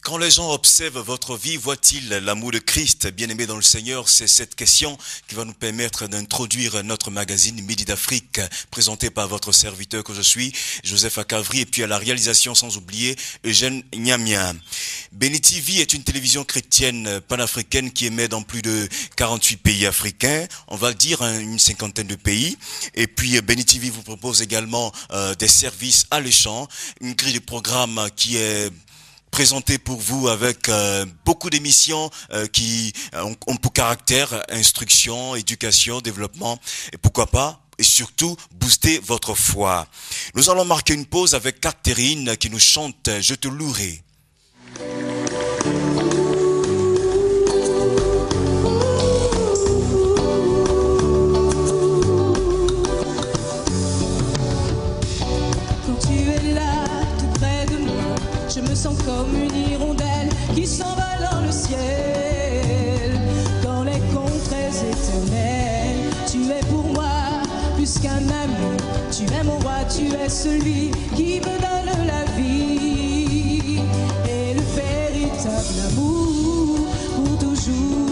Quand les gens observent votre vie, voient-ils l'amour de Christ? Bien-aimé dans le Seigneur, c'est cette question qui va nous permettre d'introduire notre magazine Midi d'Afrique, présenté par votre serviteur que je suis, Joseph Akavri, et puis à la réalisation, sans oublier, Eugène Nyamia. Béni TV est une télévision chrétienne panafricaine qui émet dans plus de 48 pays africains, on va le dire une cinquantaine de pays. Et puis Béni TV vous propose également des services alléchants, une grille de programmes qui est présenté pour vous avec beaucoup d'émissions qui ont pour caractère instruction, éducation, développement et pourquoi pas et surtout booster votre foi. Nous allons marquer une pause avec Catherine qui nous chante « Je te louerai ». Je me sens comme une hirondelle qui s'envole dans le ciel, dans les contrées éternelles. Tu es pour moi plus qu'un ami, tu es mon roi, tu es celui qui me donne la vie et le véritable amour pour toujours.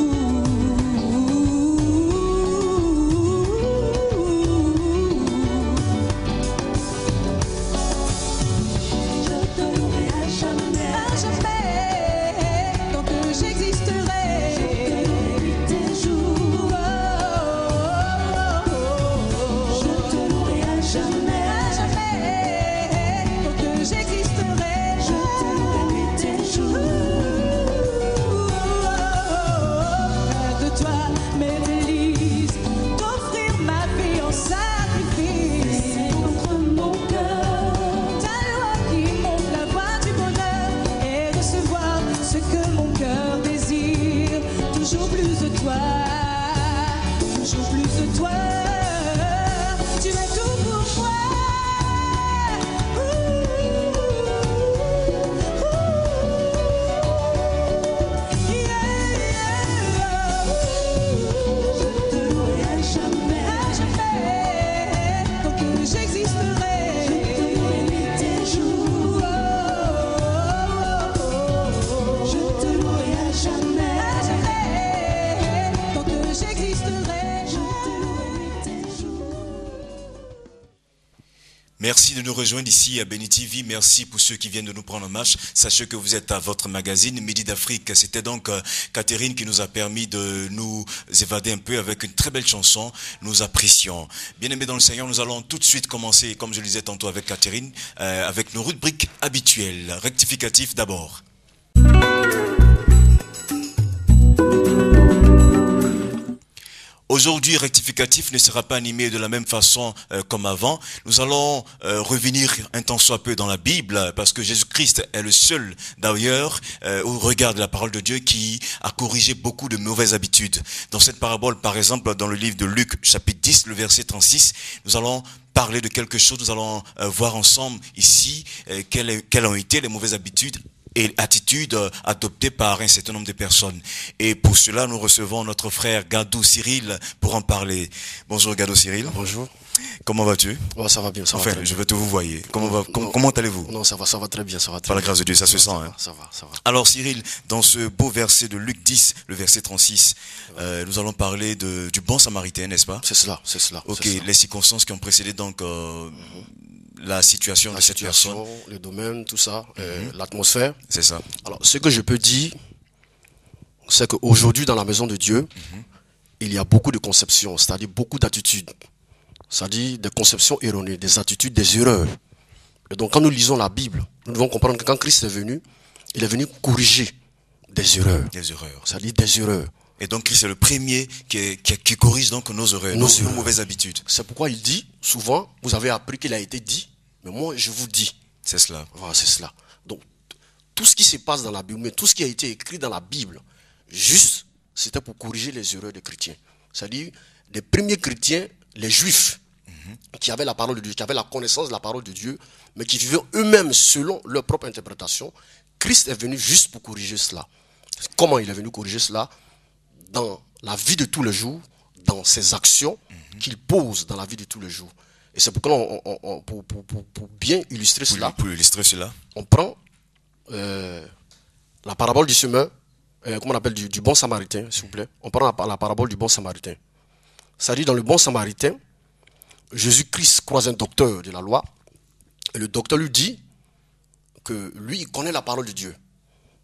Merci de nous rejoindre ici à Béni TV. Merci pour ceux qui viennent de nous prendre en marche. Sachez que vous êtes à votre magazine Midi d'Afrique. C'était donc Catherine qui nous a permis de nous évader un peu avec une très belle chanson. Nous apprécions. Bien-aimés dans le Seigneur, nous allons tout de suite commencer, comme je le disais tantôt avec Catherine, avec nos rubriques habituelles. Rectificatif d'abord. Aujourd'hui, rectificatif ne sera pas animé de la même façon comme avant. Nous allons revenir un tant soit peu dans la Bible, parce que Jésus-Christ est le seul, d'ailleurs, au regard de la parole de Dieu, qui a corrigé beaucoup de mauvaises habitudes. Dans cette parabole, par exemple, dans le livre de Luc, chapitre 10, le verset 36, nous allons parler de quelque chose, nous allons voir ensemble ici quelles ont été les mauvaises habitudes et attitude adoptée par un certain nombre de personnes. Et pour cela, nous recevons notre frère Gadou Cyril pour en parler. Bonjour Gadou Cyril. Bonjour. Comment vas-tu? Oh, ça va bien, ça va enfin, très bien. je veux te vous voyer. Comment allez-vous? Non, ça va très bien, ça va très Par bien. la grâce de Dieu, ça se sent. Ça hein. va, ça va. Alors Cyril, dans ce beau verset de Luc 10, le verset 36, nous allons parler du bon samaritain, n'est-ce pas? C'est cela. Ok, les circonstances qui ont précédé donc la situation de cette personne. Le domaine, tout ça, l'atmosphère. C'est ça. Alors, ce que je peux dire, c'est qu'aujourd'hui, dans la maison de Dieu, il y a beaucoup de conceptions, c'est-à-dire beaucoup d'attitudes. C'est-à-dire des conceptions erronées, des attitudes, des erreurs. Et donc, quand nous lisons la Bible, nous devons comprendre que quand Christ est venu, il est venu corriger des erreurs. Des erreurs. C'est-à-dire des erreurs. Et donc Christ est le premier qui corrige donc nos erreurs, nos mauvaises habitudes. C'est pourquoi il dit, souvent, vous avez appris qu'il a été dit, mais moi je vous dis. C'est cela. Voilà, c'est cela. Donc, tout ce qui se passe dans la Bible, mais tout ce qui a été écrit dans la Bible, juste, c'était pour corriger les erreurs des chrétiens. C'est-à-dire, les premiers chrétiens, les juifs, qui avaient la parole de Dieu, qui avaient la connaissance de la parole de Dieu, mais qui vivaient eux-mêmes selon leur propre interprétation, Christ est venu juste pour corriger cela. Comment il est venu corriger cela? Dans la vie de tous les jours, dans ses actions qu'il pose dans la vie de tous les jours. Et c'est pourquoi, pour bien illustrer cela, on prend la parabole du semeur, comment on appelle, du bon samaritain, s'il vous plaît. On prend la parabole du bon samaritain. C'est-à-dire, dans le bon samaritain, Jésus-Christ croise un docteur de la loi, et le docteur lui dit que lui, il connaît la parole de Dieu.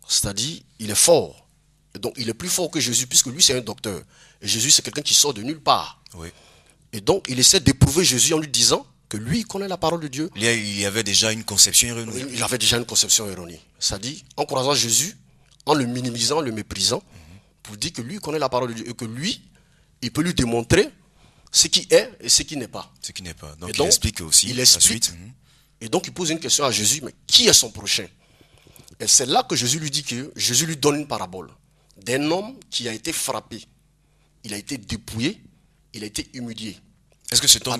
C'est-à-dire, il est fort. Et donc, il est plus fort que Jésus, puisque lui, c'est un docteur. Et Jésus, c'est quelqu'un qui sort de nulle part. Oui. Et donc, il essaie d'éprouver Jésus en lui disant que lui, il connaît la parole de Dieu. Il y avait déjà une conception erronée. Il avait déjà une conception erronée. C'est-à-dire, en croisant Jésus, en le minimisant, en le méprisant, pour dire que lui, il connaît la parole de Dieu. Et que lui, il peut lui démontrer ce qui est et ce qui n'est pas. Ce qui n'est pas. Donc, il explique aussi la suite. Et donc, il pose une question à Jésus, mais qui est son prochain? Et c'est là que Jésus lui dit que Jésus lui donne une parabole d'un homme qui a été frappé. Il a été dépouillé, il a été humilié. Est-ce que cet homme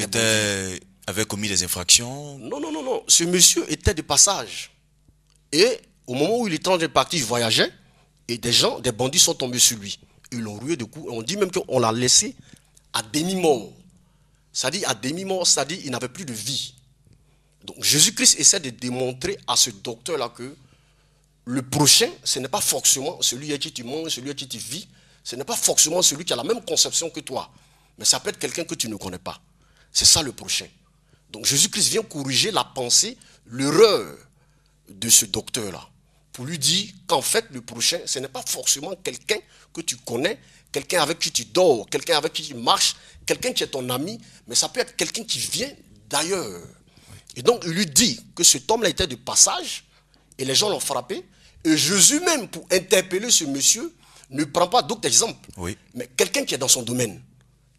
avait commis des infractions? Non. Ce monsieur était de passage. Et au moment où il était en train de partir, il voyageait, et des bandits sont tombés sur lui. Ils l'ont rué de coups. On dit même qu'on l'a laissé à demi-mort. C'est-à-dire à demi-mort, c'est-à-dire il n'avait plus de vie. Donc Jésus-Christ essaie de démontrer à ce docteur-là que le prochain, ce n'est pas forcément celui à qui tu manges, celui à qui tu vis. Ce n'est pas forcément celui qui a la même conception que toi. Mais ça peut être quelqu'un que tu ne connais pas. C'est ça le prochain. Donc Jésus-Christ vient corriger la pensée, l'erreur de ce docteur-là. Pour lui dire qu'en fait, le prochain, ce n'est pas forcément quelqu'un que tu connais, quelqu'un avec qui tu dors, quelqu'un avec qui tu marches, quelqu'un qui est ton ami, mais ça peut être quelqu'un qui vient d'ailleurs. Et donc, il lui dit que cet homme-là était de passage, et les gens l'ont frappé, et Jésus même, pour interpeller ce monsieur, ne prend pas d'autres exemples, mais quelqu'un qui est dans son domaine,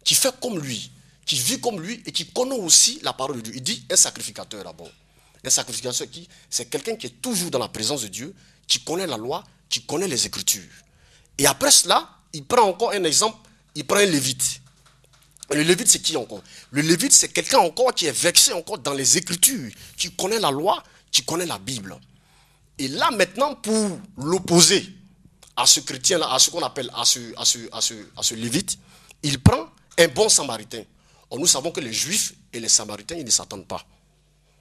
qui fait comme lui, qui vit comme lui, et qui connaît aussi la parole de Dieu. Il dit un sacrificateur d'abord. Un sacrificateur c'est quelqu'un qui est toujours dans la présence de Dieu, qui connaît la loi, qui connaît les Écritures. Et après cela, il prend encore un exemple, il prend un lévite. Et le lévite, c'est qui encore? Le lévite, c'est quelqu'un encore qui est vexé encore dans les Écritures, qui connaît la loi, qui connaît la Bible. Et là, maintenant, pour l'opposer à ce chrétien-là, à ce qu'on appelle, à ce lévite, il prend un bon samaritain. Or, nous savons que les juifs et les samaritains, ils ne s'attendent pas.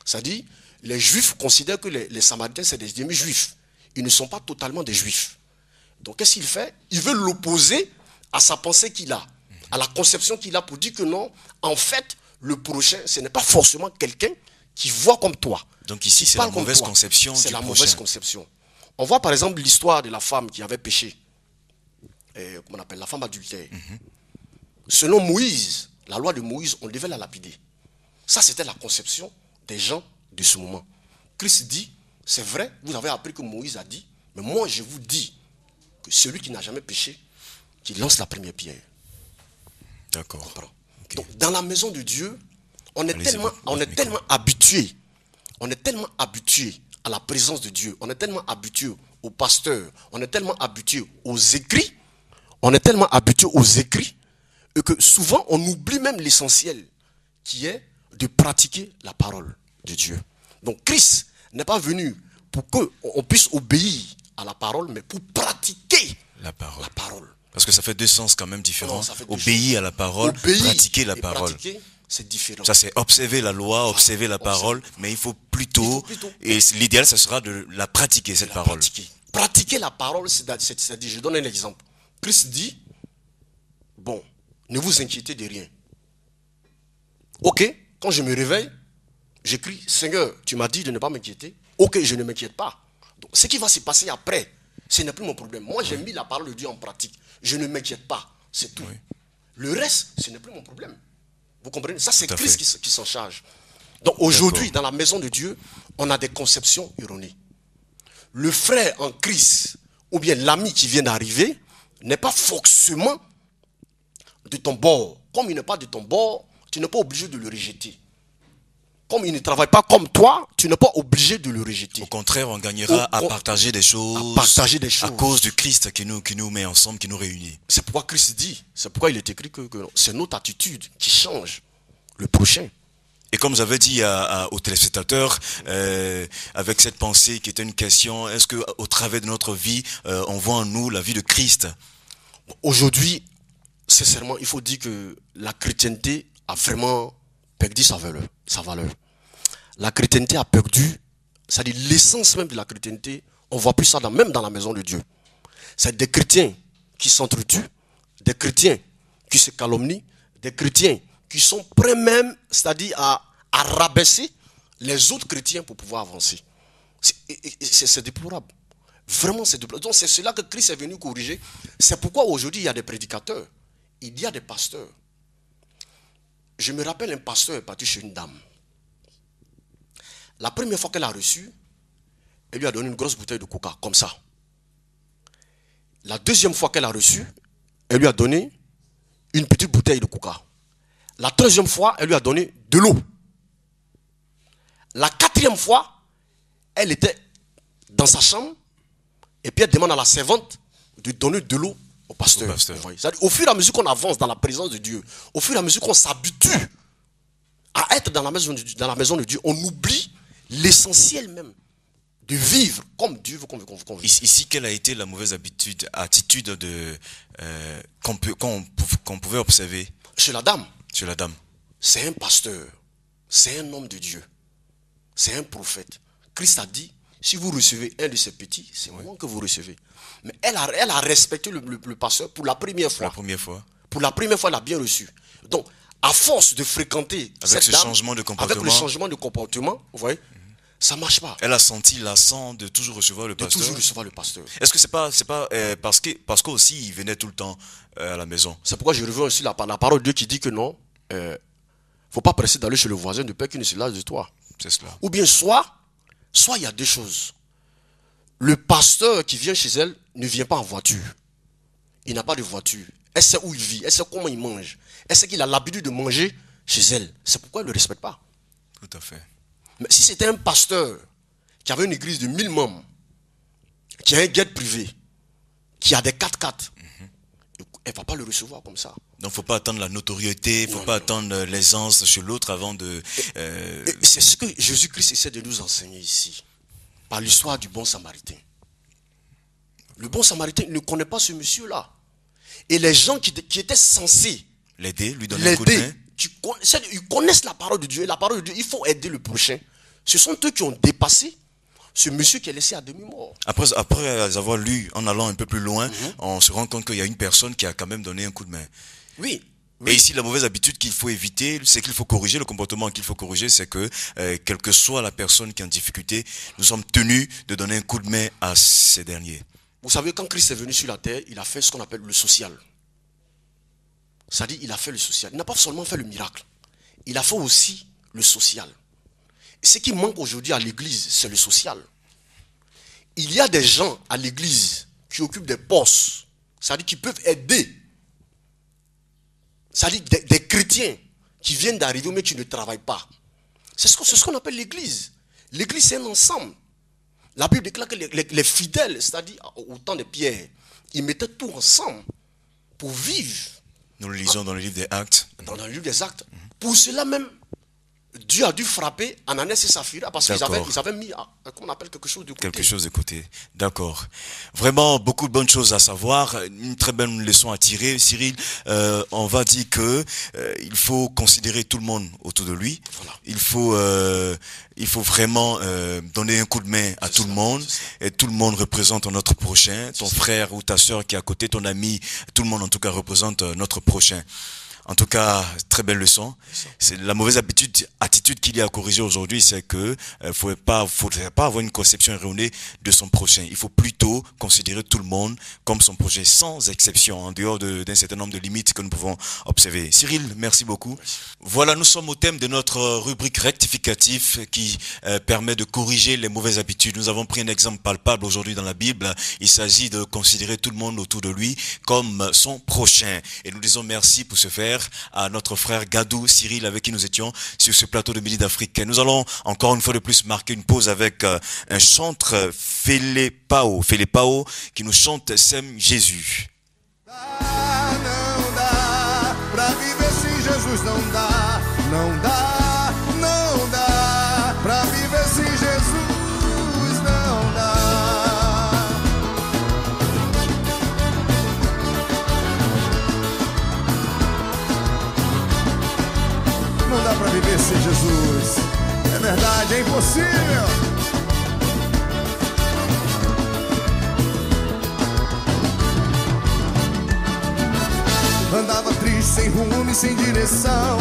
C'est-à-dire, les juifs considèrent que les samaritains, c'est des demi-juifs. Ils ne sont pas totalement des juifs. Donc, qu'est-ce qu'il fait? Il veut l'opposer à sa pensée qu'il a, à la conception qu'il a, pour dire que non, en fait, le prochain, ce n'est pas forcément quelqu'un qui voit comme toi. Donc ici, c'est la mauvaise conception. C'est la mauvaise conception. On voit par exemple l'histoire de la femme qui avait péché. Comment on appelle? La femme adultère. Selon Moïse, la loi de Moïse, on devait la lapider. Ça, c'était la conception des gens de ce moment. Christ dit, c'est vrai, vous avez appris que Moïse a dit, mais moi je vous dis que celui qui n'a jamais péché, qui lance la première pierre. D'accord. Okay. Donc, dans la maison de Dieu, on est tellement habitué à la présence de Dieu, on est tellement habitué au pasteur, on est tellement habitué aux écrits, et que souvent on oublie même l'essentiel, qui est de pratiquer la parole de Dieu. Donc Christ n'est pas venu pour qu'on puisse obéir à la parole, mais pour pratiquer la parole. Parce que ça fait deux sens quand même différents. Obéir à la parole, pratiquer la parole. C'est différent. Ça, c'est observer la loi, observer la parole, mais il faut plutôt, et l'idéal, ça sera de la pratiquer, cette parole. Pratiquer la parole, c'est-à-dire, je donne un exemple. Christ dit, bon, ne vous inquiétez de rien. Ok, quand je me réveille, j'écris, Seigneur, tu m'as dit de ne pas m'inquiéter. Ok, je ne m'inquiète pas. Donc, ce qui va se passer après, ce n'est plus mon problème. Moi, j'ai mis la parole de Dieu en pratique. Je ne m'inquiète pas, c'est tout. Le reste, ce n'est plus mon problème. Vous comprenez? Ça, c'est Christ qui s'en charge. Donc aujourd'hui, dans la maison de Dieu, on a des conceptions erronées. Le frère en Christ, ou bien l'ami qui vient d'arriver, n'est pas forcément de ton bord. Comme il n'est pas de ton bord, tu n'es pas obligé de le rejeter. Comme il ne travaille pas comme toi, tu n'es pas obligé de le rejeter. Au contraire, on gagnera à partager des choses. À cause du Christ qui nous met ensemble, qui nous réunit. C'est pourquoi Christ dit, c'est pourquoi il est écrit que c'est notre attitude qui change le prochain. Et comme vous avez dit aux téléspectateurs, avec cette pensée qui était une question, est-ce qu'au travers de notre vie, on voit en nous la vie de Christ? Aujourd'hui, sincèrement, il faut dire que la chrétienté a vraiment perdu sa valeur. La chrétienté a perdu, c'est-à-dire l'essence même de la chrétienté. On ne voit plus ça même dans la maison de Dieu. C'est des chrétiens qui s'entretuent, des chrétiens qui se calomnient, des chrétiens qui sont prêts même, c'est-à-dire à rabaisser les autres chrétiens pour pouvoir avancer. C'est déplorable. Vraiment, c'est déplorable. Donc c'est cela que Christ est venu corriger. C'est pourquoi aujourd'hui il y a des prédicateurs, il y a des pasteurs. Je me rappelle, un pasteur est parti chez une dame. La première fois qu'elle a reçu, elle lui a donné une grosse bouteille de coca, comme ça. La deuxième fois qu'elle a reçu, elle lui a donné une petite bouteille de coca. La troisième fois, elle lui a donné de l'eau. La quatrième fois, elle était dans sa chambre et puis elle demande à la servante de donner de l'eau au pasteur. C'est-à-dire, au fur et à mesure qu'on avance dans la présence de Dieu, au fur et à mesure qu'on s'habitue à être dans la maison de Dieu, on oublie l'essentiel même de vivre comme Dieu veut qu'on vive. Ici, quelle a été la mauvaise attitude qu'on pouvait observer chez la dame? Chez la dame. C'est un pasteur, c'est un homme de Dieu, c'est un prophète. Christ a dit, si vous recevez un de ces petits, c'est moi que vous recevez. Mais elle a respecté le pasteur pour la première fois. Pour la première fois, elle a bien reçu. Donc, à force de fréquenter avec ce changement de comportement, avec le changement de comportement, vous voyez, ça ne marche pas. Elle a senti l'accent de toujours recevoir le pasteur. De toujours recevoir le pasteur. Est-ce que c'est pas parce qu'aussi il venait tout le temps à la maison? C'est pourquoi je reviens aussi la parole de Dieu qui dit que non, faut pas presser d'aller chez le voisin de peur qu'il ne se lasse de toi. C'est cela. Ou bien soit il y a deux choses. Le pasteur qui vient chez elle ne vient pas en voiture. Il n'a pas de voiture. Elle sait où il vit, elle sait comment il mange. Elle sait qu'il a l'habitude de manger chez elle. C'est pourquoi elle ne le respecte pas. Tout à fait. Mais si c'était un pasteur qui avait une église de 1000 membres, qui a un guide privé, qui a des 4x4, elle ne va pas le recevoir comme ça. Donc il ne faut pas attendre la notoriété, il ne faut pas attendre l'aisance chez l'autre avant de... C'est ce que Jésus-Christ essaie de nous enseigner ici, par l'histoire du bon samaritain. Le bon samaritain ne connaît pas ce monsieur-là. Et les gens qui étaient censés l'aider, lui donner un coup de main, ils connaissent la parole de Dieu. Et la parole de Dieu, il faut aider le prochain. Ce sont eux qui ont dépassé ce monsieur qui est laissé à demi-mort. Après avoir lu, en allant un peu plus loin, on se rend compte qu'il y a une personne qui a quand même donné un coup de main. Oui. Et ici, la mauvaise habitude qu'il faut éviter, c'est qu'il faut corriger, le comportement qu'il faut corriger, c'est que, quelle que soit la personne qui est en difficulté, nous sommes tenus de donner un coup de main à ces derniers. Vous savez, quand Christ est venu sur la terre, il a fait ce qu'on appelle le social. C'est-à-dire, il a fait le social. Il n'a pas seulement fait le miracle. Il a fait aussi le social. Ce qui manque aujourd'hui à l'église, c'est le social. Il y a des gens à l'église qui occupent des postes, c'est-à-dire qui peuvent aider. C'est-à-dire des chrétiens qui viennent d'arriver mais qui ne travaillent pas. C'est ce qu'on appelle l'église. L'église, c'est un ensemble. La Bible déclare que les fidèles, c'est-à-dire au temps de Pierre, ils mettaient tout ensemble pour vivre. Nous le lisons dans le livre des Actes. Dans le livre des Actes. Pour cela même, Dieu a dû frapper Ananias et Saphira parce qu'ils avaient mis, comment on appelle, quelque chose de côté. Quelque chose de côté. D'accord. Vraiment, beaucoup de bonnes choses à savoir. Une très bonne leçon à tirer. Cyril, on va dire que il faut considérer tout le monde autour de lui. Voilà. Il faut vraiment donner un coup de main à tout le monde. Et tout le monde représente notre prochain. Ton frère ou ta sœur qui est à côté, ton ami, tout le monde en tout cas représente notre prochain. En tout cas, très belle leçon. C'est la mauvaise attitude qu'il y a à corriger aujourd'hui, c'est que faudrait pas avoir une conception erronée de son prochain. Il faut plutôt considérer tout le monde comme son prochain, sans exception, en dehors d'un certain nombre de limites que nous pouvons observer. Cyril, merci beaucoup. Voilà, nous sommes au thème de notre rubrique rectificatif qui permet de corriger les mauvaises habitudes. Nous avons pris un exemple palpable aujourd'hui dans la Bible. Il s'agit de considérer tout le monde autour de lui comme son prochain. Et nous disons merci pour ce faire à notre frère Gadou Cyril avec qui nous étions sur ce plateau de Midi d'Afrique. Nous allons encore une fois de plus marquer une pause avec un chantre Felipao qui nous chante Sème Jésus. Não dá pra viver sem Jesus, não dá, não dá, não dá pra viver sem Jesus, não dá. viver sem Jesus. É verdade, é impossível. Andava triste, sem rumo e sem direção.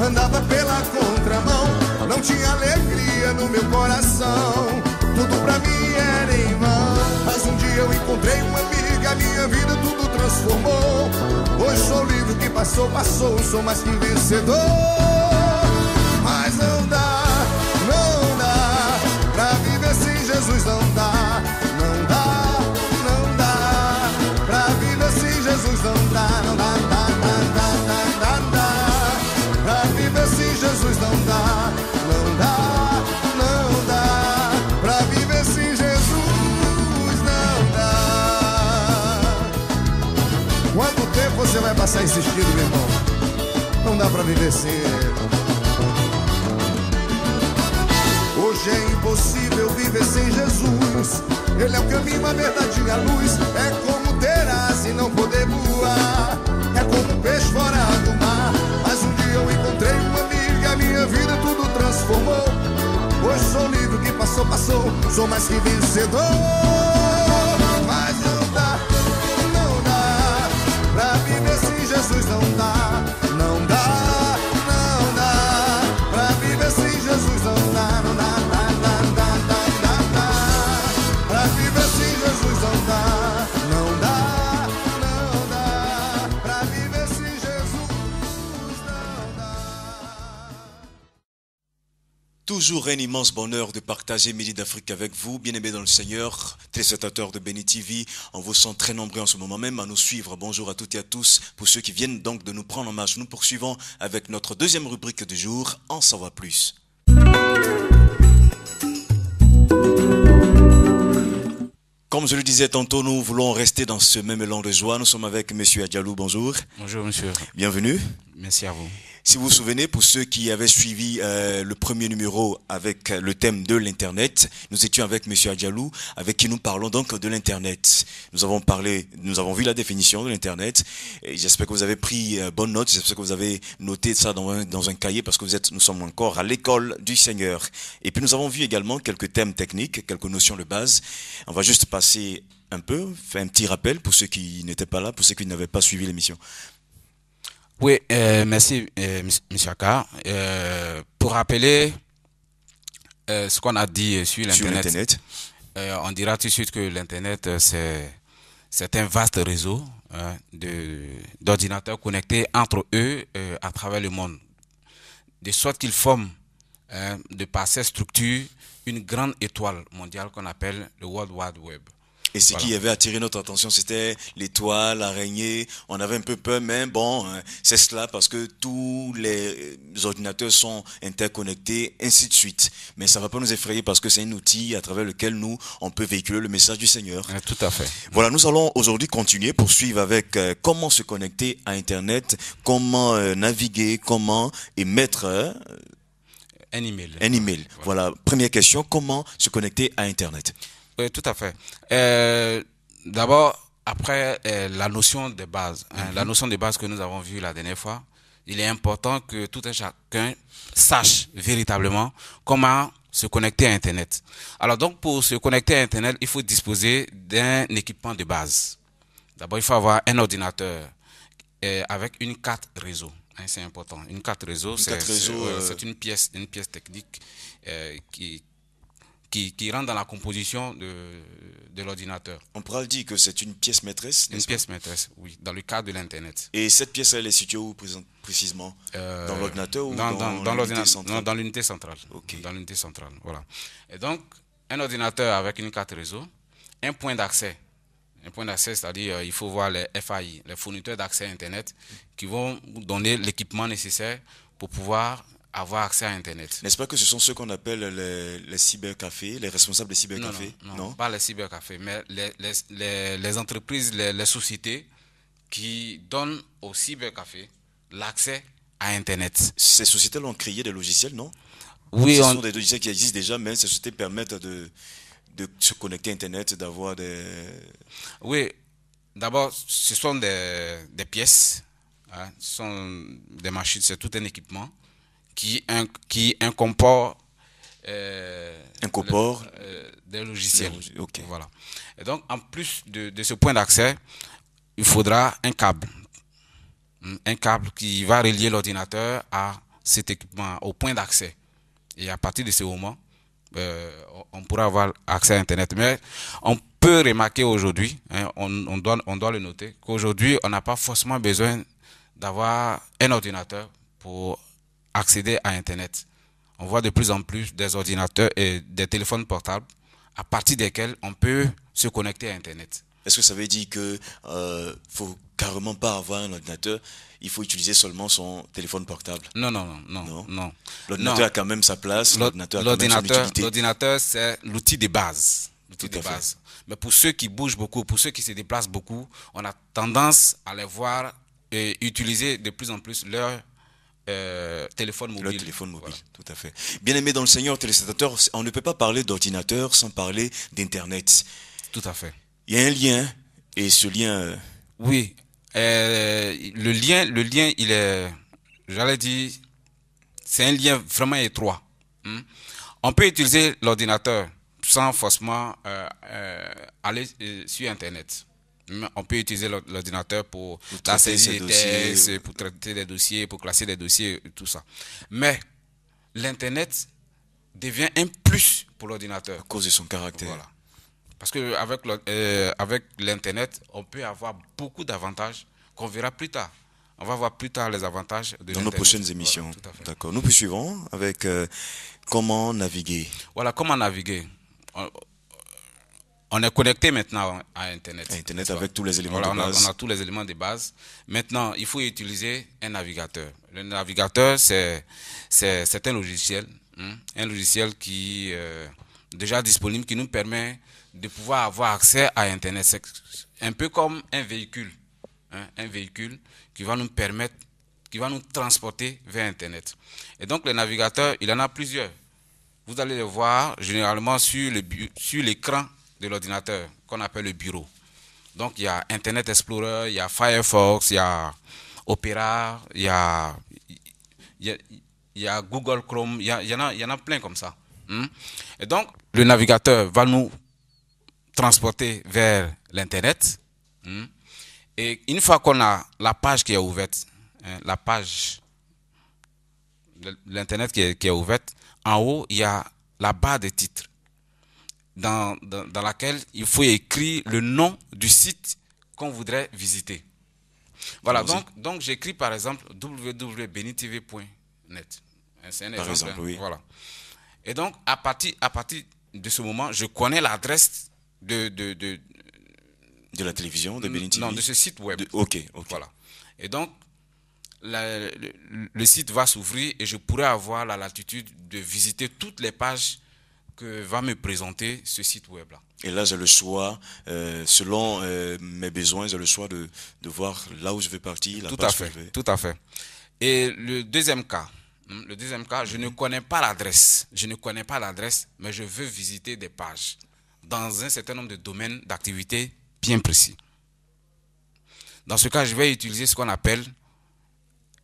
Andava pela contramão. Não tinha alegria no meu coração. Tudo pra mim era em vão. Mas um dia eu encontrei uma amiga. Minha vida tudo transformou. Hoje sou livre, o que passou, passou. Sou mais que vencedor. Mas não dá pra viver sem Jesus. Não dá, não dá, não dá. Pra viver sem Jesus não dá, não dá, dá, dá, dá, dá, dá. Pra viver sem Jesus não dá, não dá, não dá. Pra viver sem Jesus não dá. Quanto tempo você vai passar insistindo, meu irmão? Não dá pra viver sem Ele. Hoje é impossível viver sem Jesus. Ele é o caminho, a verdade e a luz. É como ter asa e não poder voar. É como um peixe fora do mar. Mas um dia eu encontrei uma amiga. Minha vida tudo transformou. Hoje sou livre, o que passou, passou. Sou mais que vencedor. Mas não dá pra viver sem Jesus. Não dá, não dá, não dá. Pra viver sem Jesus não dá, não dá. Toujours un immense bonheur de partager Midi d'Afrique avec vous, bien-aimés dans le Seigneur, téléspectateurs de Béni TV. On vous sent très nombreux en ce moment même à nous suivre. Bonjour à toutes et à tous. Pour ceux qui viennent donc de nous prendre en marche, nous poursuivons avec notre deuxième rubrique du jour, En savoir plus. Comme je le disais tantôt, nous voulons rester dans ce même élan de joie. Nous sommes avec M. Adjalou. Bonjour. Bonjour, monsieur. Bienvenue. Merci à vous. Si vous vous souvenez, pour ceux qui avaient suivi le premier numéro avec le thème de l'Internet, nous étions avec M. Adjalou, avec qui nous parlons donc de l'Internet. Nous avons vu la définition de l'Internet, et j'espère que vous avez pris bonne note, j'espère que vous avez noté ça dans un cahier, parce que nous sommes encore à l'école du Seigneur. Et puis nous avons vu également quelques thèmes techniques, quelques notions de base. On va juste passer un peu, faire un petit rappel pour ceux qui n'étaient pas là, pour ceux qui n'avaient pas suivi l'émission. Oui, merci, M. Akar. Pour rappeler ce qu'on a dit sur l'Internet, on dira tout de suite que l'Internet, c'est un vaste réseau d'ordinateurs connectés entre eux à travers le monde. De sorte qu'ils forment, de par ces structures, une grande étoile mondiale qu'on appelle le World Wide Web. Et ce qui avait attiré notre attention, c'était l'étoile, l'araignée. On avait un peu peur, mais bon, c'est cela parce que tous les ordinateurs sont interconnectés, ainsi de suite. Mais ça ne va pas nous effrayer parce que c'est un outil à travers lequel on peut véhiculer le message du Seigneur. Tout à fait. Voilà, nous allons aujourd'hui continuer, poursuivre avec comment se connecter à Internet, comment naviguer, comment émettre un email. Un email. Voilà, première question, comment se connecter à Internet? Oui, tout à fait. D'abord, après la notion de base, la notion de base que nous avons vue la dernière fois, il est important que tout un chacun sache véritablement comment se connecter à Internet. Alors donc, pour se connecter à Internet, il faut disposer d'un équipement de base. D'abord, il faut avoir un ordinateur avec une carte réseau. C'est important. Une carte réseau, c'est une pièce technique qui rentre dans la composition de l'ordinateur. On pourra le dire que c'est une pièce maîtresse, n'est-ce pas? Une pièce maîtresse, oui, dans le cadre de l'Internet. Et cette pièce, elle est située où précisément? Dans l'ordinateur ou dans l'unité centrale? Non, dans l'unité centrale. Okay. Dans l'unité centrale, voilà. Et donc, un ordinateur avec une carte réseau, un point d'accès. Un point d'accès, c'est-à-dire il faut voir les FAI, les fournisseurs d'accès à Internet, qui vont vous donner l'équipement nécessaire pour pouvoir avoir accès à Internet. N'est-ce pas que ce sont ceux qu'on appelle les cybercafés, les responsables des cybercafés? Non, pas les cybercafés, mais les entreprises, les sociétés qui donnent aux cybercafés l'accès à Internet. Ces sociétés ont créé des logiciels, non? Oui. Ce sont des logiciels qui existent déjà, mais ces sociétés permettent de se connecter à Internet, d'avoir des... Oui, d'abord, ce sont des pièces, ce sont des machines, c'est tout un équipement qui incorpore Incorpore des logiciels. Ok. Voilà. Et donc, en plus de ce point d'accès, il faudra un câble. Un câble qui va relier l'ordinateur à cet équipement, au point d'accès. Et à partir de ce moment, on pourra avoir accès à Internet. Mais on peut remarquer aujourd'hui, hein, on doit le noter, qu'aujourd'hui, on n'a pas forcément besoin d'avoir un ordinateur pour accéder à Internet. On voit de plus en plus des ordinateurs et des téléphones portables à partir desquels on peut se connecter à Internet. Est-ce que ça veut dire que faut carrément pas avoir un ordinateur, il faut utiliser seulement son téléphone portable? Non. L'ordinateur a quand même sa place, l'ordinateur a quand même son utilité. L'ordinateur, c'est l'outil de base. Tout à fait. Mais pour ceux qui bougent beaucoup, pour ceux qui se déplacent beaucoup, on a tendance à les voir utiliser de plus en plus leur téléphone mobile. Le téléphone mobile, Voilà. tout à fait. Bien-aimés dans le Seigneur, téléspectateurs, on ne peut pas parler d'ordinateur sans parler d'Internet. Tout à fait. Il y a un lien, et ce lien, Oui. Le lien, il est, j'allais dire, c'est un lien vraiment étroit. On peut utiliser l'ordinateur sans forcément aller sur Internet. On peut utiliser l'ordinateur pour la saisie des textes, pour traiter des dossiers, pour classer des dossiers, tout ça. Mais l'Internet devient un plus pour l'ordinateur. à cause de son caractère. Voilà. Parce qu'avec avec l'Internet, on peut avoir beaucoup d'avantages qu'on verra plus tard. On va voir plus tard les avantages de l'Internet. Dans nos prochaines émissions. Voilà, tout à fait. D'accord. Nous poursuivons avec comment naviguer. Voilà, comment naviguer. On est connecté maintenant à Internet. Internet n'est-ce pas? avec tous les éléments Voilà, de base. on a tous les éléments de base. Maintenant, il faut utiliser un navigateur. Le navigateur, c'est un logiciel. Un logiciel qui est déjà disponible, qui nous permet de pouvoir avoir accès à Internet. C'est un peu comme un véhicule. Un véhicule qui va nous permettre, qui va nous transporter vers Internet. Et donc, le navigateur, il en a plusieurs. Vous allez le voir généralement sur l'écran de l'ordinateur qu'on appelle le bureau. Donc il y a Internet Explorer, il y a Firefox, il y a Opera, il y a Google Chrome, il y en a plein comme ça. Et donc le navigateur va nous transporter vers l'Internet. Et une fois qu'on a la page qui est ouverte, la page de l'Internet qui est ouverte, en haut il y a la barre de titres. Dans laquelle il faut écrire le nom du site qu'on voudrait visiter. Voilà, donc j'écris par exemple www.benitv.net. C'est un exemple. Par exemple, oui. Voilà. Et donc, à partir de ce moment, je connais l'adresse de la télévision, de Bénin TV. Non, de ce site web. Ok. Voilà. Et donc, le site va s'ouvrir et je pourrai avoir la latitude de visiter toutes les pages que va me présenter ce site web là. Et là, j'ai le choix, selon mes besoins, j'ai le choix de voir là où je vais partir. Tout à fait. Et le deuxième cas, je ne connais pas l'adresse. Mais je veux visiter des pages dans un certain nombre de domaines d'activité bien précis. Dans ce cas, je vais utiliser ce qu'on appelle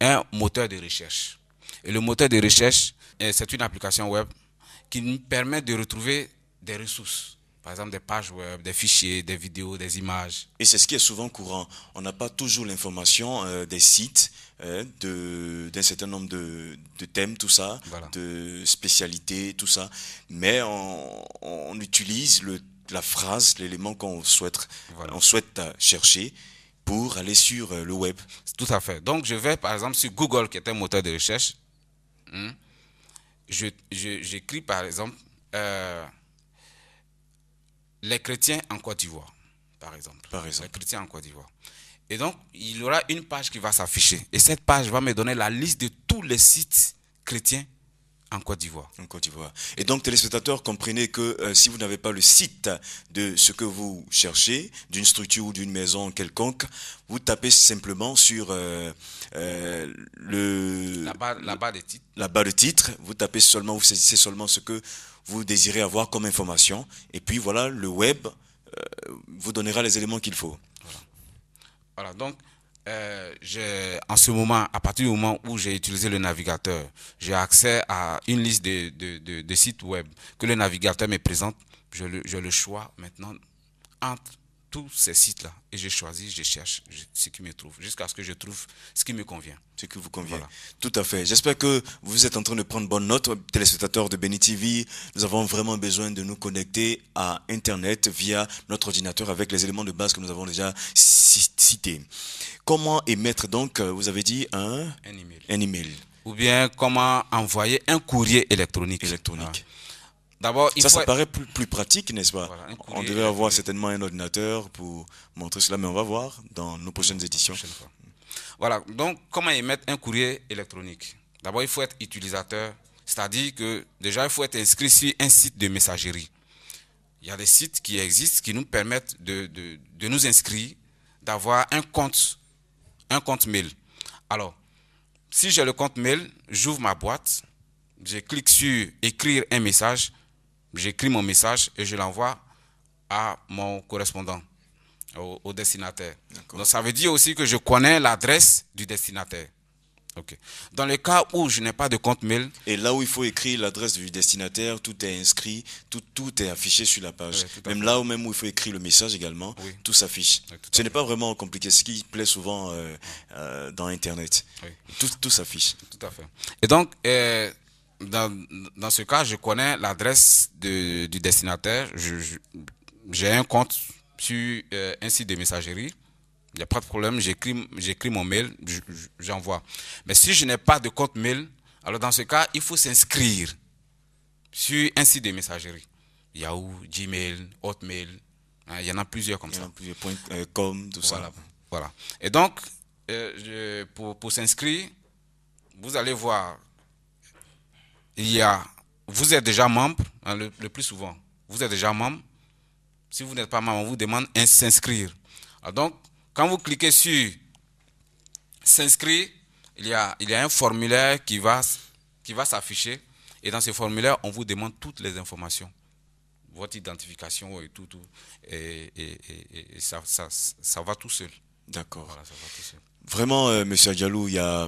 un moteur de recherche. Et le moteur de recherche, c'est une application web qui nous permet de retrouver des ressources. Par exemple, des pages web, des fichiers, des vidéos, des images. Et c'est ce qui est souvent courant. On n'a pas toujours l'information des sites, d'un certain nombre de thèmes, tout ça, Voilà. de spécialités, tout ça. Mais on utilise la phrase, l'élément qu'on souhaite, Voilà. on souhaite chercher pour aller sur le web. Tout à fait. Donc, je vais par exemple sur Google, qui est un moteur de recherche. J'écris par exemple les chrétiens en Côte d'Ivoire, par exemple. Les chrétiens en Côte d'Ivoire. Et donc, il y aura une page qui va s'afficher. Et cette page va me donner la liste de tous les sites chrétiens en Côte d'Ivoire. Et donc, téléspectateurs, comprenez que si vous n'avez pas le site de ce que vous cherchez, d'une structure ou d'une maison quelconque, vous tapez simplement sur La barre des titres. La barre de titre, vous tapez seulement, vous saisissez seulement ce que vous désirez avoir comme information. Et puis voilà, le web vous donnera les éléments qu'il faut. Voilà, donc En ce moment, à partir du moment où j'ai utilisé le navigateur, j'ai accès à une liste de sites web que le navigateur me présente. Je le choix maintenant entre tous ces sites-là. Et je choisis, je cherche ce qui me trouve, jusqu'à ce que je trouve ce qui me convient. Ce qui vous convient. Voilà. Tout à fait. J'espère que vous êtes en train de prendre bonne note, téléspectateurs de Béni TV. Nous avons vraiment besoin de nous connecter à Internet via notre ordinateur avec les éléments de base que nous avons déjà cités. Comment émettre donc, vous avez dit, un email. Ou bien comment envoyer un courrier électronique. Électronique. Ouais. D'abord, ça paraît plus pratique, n'est-ce pas? Voilà, on devait avoir certainement un ordinateur pour montrer cela, mais on va voir dans nos prochaines éditions. Voilà, donc comment émettre un courrier électronique? D'abord, il faut être utilisateur, c'est-à-dire que déjà, il faut être inscrit sur un site de messagerie. Il y a des sites qui existent qui nous permettent de nous inscrire, d'avoir un compte mail. Alors, si j'ai le compte mail, j'ouvre ma boîte, je clique sur écrire un message, j'écris mon message et je l'envoie à mon correspondant, au destinataire. Donc ça veut dire aussi que je connais l'adresse du destinataire. Okay. Dans le cas où je n'ai pas de compte mail... Et là où il faut écrire l'adresse du destinataire, tout est inscrit, tout est affiché sur la page. Oui, même là où il faut écrire le message également, oui. Tout s'affiche. Oui, ce n'est pas vraiment compliqué, ce qui plaît souvent dans Internet. Oui. Tout s'affiche. Tout à fait. Et donc... Dans ce cas, je connais l'adresse du destinataire. J'ai un compte sur un site de messagerie. Il n'y a pas de problème. J'écris mon mail, j'envoie. Mais si je n'ai pas de compte mail, alors dans ce cas, il faut s'inscrire sur un site de messagerie. Yahoo, Gmail, Hotmail. Il y en a plusieurs comme ça. Il y en a plusieurs .com, tout ça. Voilà. Et donc, pour s'inscrire, vous allez voir. Vous êtes déjà membre, hein, le plus souvent. Vous êtes déjà membre. Si vous n'êtes pas membre, on vous demande de s'inscrire. Donc, quand vous cliquez sur s'inscrire, il y a un formulaire qui va s'afficher. Et dans ce formulaire, on vous demande toutes les informations. Votre identification et tout. Et ça va tout seul. D'accord. Voilà, ça va tout seul. Vraiment, M. Adjalou, il y a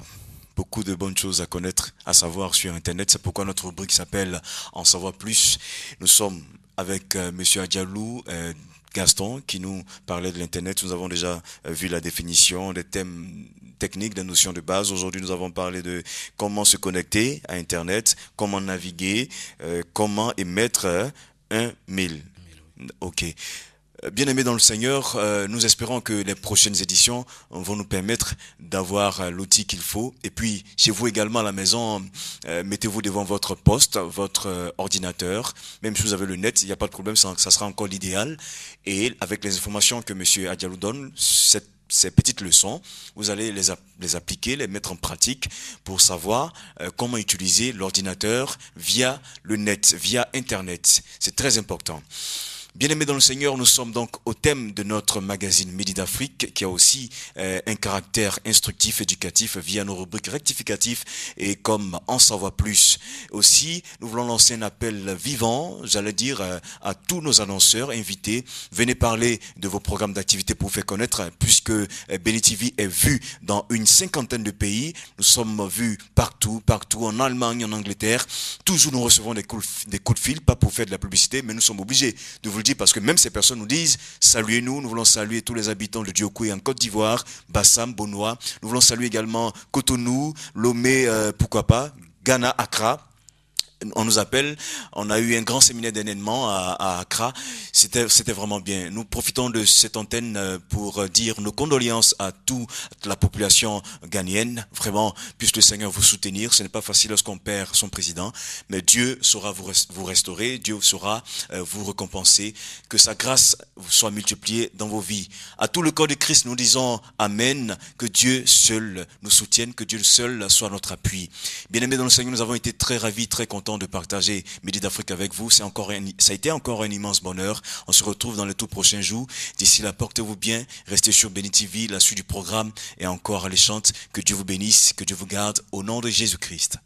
beaucoup de bonnes choses à connaître, à savoir sur Internet. C'est pourquoi notre rubrique s'appelle En savoir plus. Nous sommes avec M. Adjalou Gaston qui nous parlait de l'Internet. Nous avons déjà vu la définition des thèmes techniques, des notions de base. Aujourd'hui, nous avons parlé de comment se connecter à Internet, comment naviguer, comment émettre un mail. Ok. Bien-aimés dans le Seigneur, nous espérons que les prochaines éditions vont nous permettre d'avoir l'outil qu'il faut. Et puis, chez vous également à la maison, mettez-vous devant votre poste, votre ordinateur. Même si vous avez le net, il n'y a pas de problème, ça sera encore l'idéal. Et avec les informations que M. Adjalou donne, ces petites leçons, vous allez les appliquer, les mettre en pratique pour savoir comment utiliser l'ordinateur via le net, via Internet. C'est très important. Bien-aimés dans le Seigneur, nous sommes donc au thème de notre magazine Midi d'Afrique qui a aussi un caractère instructif, éducatif via nos rubriques rectificatives et comme En savoir plus. Aussi, nous voulons lancer un appel vivant, j'allais dire, à tous nos annonceurs invités. Venez parler de vos programmes d'activité pour vous faire connaître puisque Béni TV est vu dans une 50aine de pays. Nous sommes vus partout, en Allemagne, en Angleterre. Toujours nous recevons des coups de fil, pas pour faire de la publicité, mais nous sommes obligés de vous le dire parce que même ces personnes nous disent saluez-nous, nous voulons saluer tous les habitants de Diokoui en Côte d'Ivoire, Bassam, Bonois, nous voulons saluer également Cotonou, Lomé, pourquoi pas, Ghana, Accra. On nous appelle, on a eu un grand séminaire d'événements à Accra, c'était vraiment bien. Nous profitons de cette antenne pour dire nos condoléances à toute la population ghanéenne. Vraiment, puisse le Seigneur vous soutenir. Ce n'est pas facile lorsqu'on perd son président, mais Dieu saura vous restaurer, Dieu saura vous récompenser. Que sa grâce soit multipliée dans vos vies. À tout le corps de Christ, nous disons Amen, que Dieu seul nous soutienne, que Dieu seul soit notre appui. Bien-aimés dans le Seigneur, nous avons été très ravis, très contents de partager Midi d'Afrique avec vous. Ça a été encore un immense bonheur. On se retrouve dans les tout prochains jours. D'ici là, portez-vous bien. Restez sur Béni TV, la suite du programme et encore alléchante. Que Dieu vous bénisse, que Dieu vous garde au nom de Jésus-Christ.